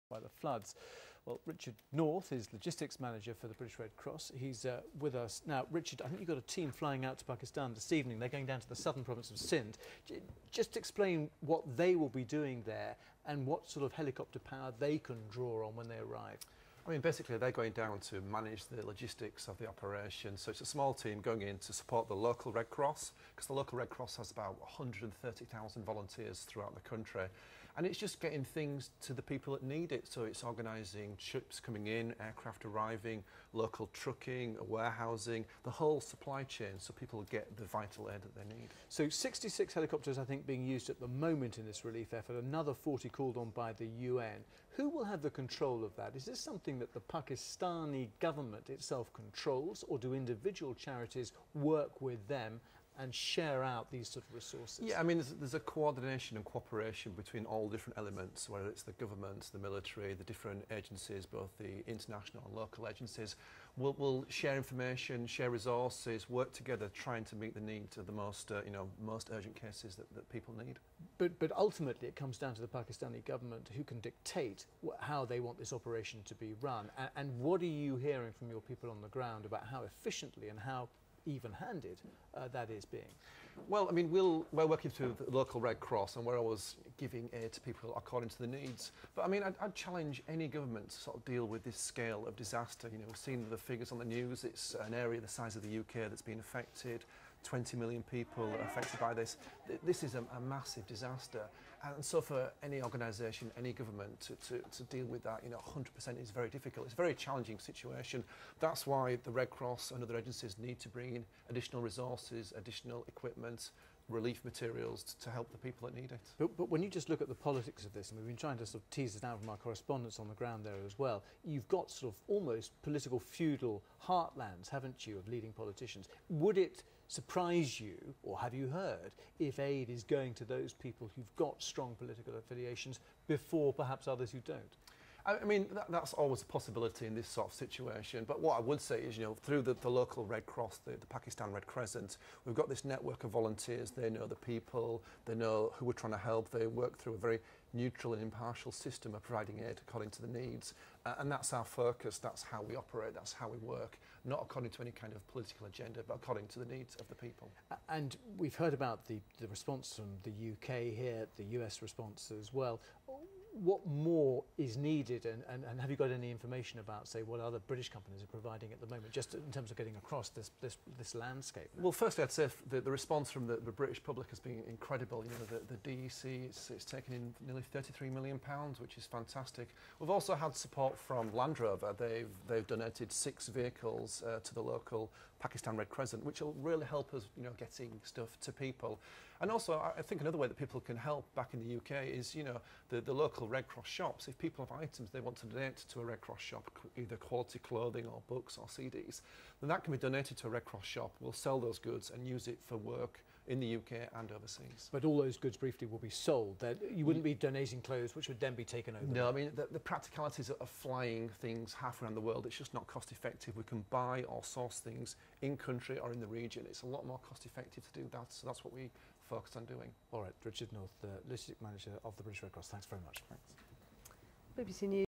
by the floods. Well, Richard North is logistics manager for the British Red Cross. He's with us now. Richard, I think you've got a team flying out to Pakistan this evening. They're going down to the southern province of Sindh. Just explain what they will be doing there and what sort of helicopter power they can draw on when they arrive. I mean, basically, they're going down to manage the logistics of the operation. So it's a small team going in to support the local Red Cross, because the local Red Cross has about 130,000 volunteers throughout the country. And it's just getting things to the people that need it. So it's organising ships coming in, aircraft arriving, local trucking, warehousing, the whole supply chain, so people get the vital aid that they need. So 66 helicopters, I think, being used at the moment in this relief effort, another 40 called on by the UN. Who will have the control of that? Is this something that the Pakistani government itself controls, or do individual charities work with them and share out these sort of resources? Yeah, I mean, there's a coordination and cooperation between all different elements, whether it's the government, the military, the different agencies, both the international and local agencies. We'll share information, share resources, work together, trying to meet the needs of the most, most urgent cases that people need. But ultimately, it comes down to the Pakistani government, who can dictate how they want this operation to be run. And what are you hearing from your people on the ground about how efficiently and how even-handed that is being? Well, I mean, we're working through the local Red Cross, and we're always giving aid to people according to the needs. But I mean, I'd challenge any government to sort of deal with this scale of disaster. You know, we've seen the figures on the news. It's an area the size of the UK that's been affected. 20 million people are affected by this. This is a massive disaster. And so for any organisation, any government to deal with that, 100% is very difficult. It's a very challenging situation. That's why the Red Cross and other agencies need to bring in additional resources, additional equipment, relief materials to help the people that need it. But when you just look at the politics of this, and we've been trying to sort of tease it out from our correspondents on the ground there as well, you've got sort of almost political feudal heartlands, haven't you, of leading politicians. Would it surprise you, or have you heard, if aid is going to those people who've got strong political affiliations before perhaps others who don't? I mean, that's always a possibility in this sort of situation. But what I would say is, through the local Red Cross, the Pakistan Red Crescent, we've got this network of volunteers. They know the people, they know who we're trying to help. They work through a very neutral and impartial system of providing aid according to the needs. And that's our focus, that's how we operate, that's how we work, not according to any kind of political agenda, but according to the needs of the people. And we've heard about the response from the UK here, the US response as well. What more is needed, and have you got any information about, say, what other British companies are providing at the moment, just in terms of getting across this landscape? Well, firstly, I'd say the response from the British public has been incredible. The DEC, it's taken in nearly £33 million, which is fantastic. We've also had support from Land Rover. They've donated 6 vehicles to the local Pakistan Red Crescent, which will really help us, getting stuff to people. And also, I think another way that people can help back in the UK is, the local Red Cross shops. If people have items they want to donate to a Red Cross shop, either quality clothing or books or CDs, then that can be donated to a Red Cross shop. We'll sell those goods and use it for work in the UK and overseas. But all those goods briefly will be sold. You wouldn't be donating clothes which would then be taken over? No, I mean, the practicalities of flying things half around the world, it's just not cost effective. We can buy or source things in country or in the region. It's a lot more cost effective to do that, so that's what we focus on doing. All right, Richard North, the logistics manager of the British Red Cross, thanks very much. Thanks. BBC News.